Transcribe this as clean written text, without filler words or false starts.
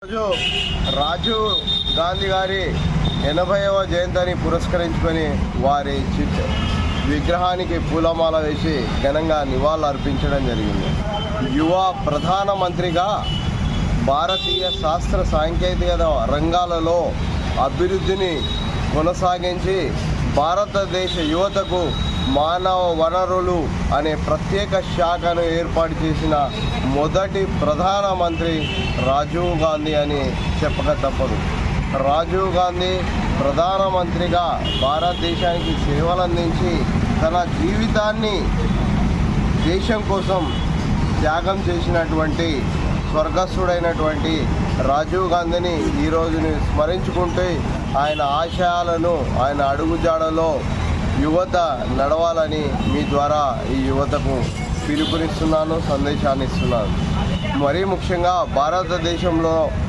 రోజు రాజీవ్ గాంధీ గారి 80వ జయంతిని పురస్కరించుకొని వారి విగ్రహానికి పూలమాల వేసి ఘనంగా నివాళులు అర్పించడం జరిగింది. యువ ప్రధానమంత్రిగా భారతీయ శాస్త్ర సాంకేతికత రంగాలలో అభివృద్ధిని కొనసాగించి భారతదేశ యువతకు మానవ వనరులు అనే ప్రత్యేక శాఖను ఏర్పాటు చేసిన మొదటి ప్రధానమంత్రి రాజీవ్ గాంధీ అని చెప్పక తప్పదు. రాజీవ్ గాంధీ ప్రధానమంత్రిగా భారతదేశానికి సేవలు అందించి తన జీవితాన్ని దేశం కోసం త్యాగం చేసినటువంటి స్వర్గస్థుడైనటువంటి రాజీవ్ గాంధీని ఈరోజుని స్మరించుకుంటే ఆయన ఆశయాలను ఆయన అడుగుజాడలో యువత నడవాలని మీ ద్వారా ఈ యువతకు పిలుపునిస్తున్నాను, సందేశాన్ని ఇస్తున్నాను. మరీ ముఖ్యంగా భారతదేశంలో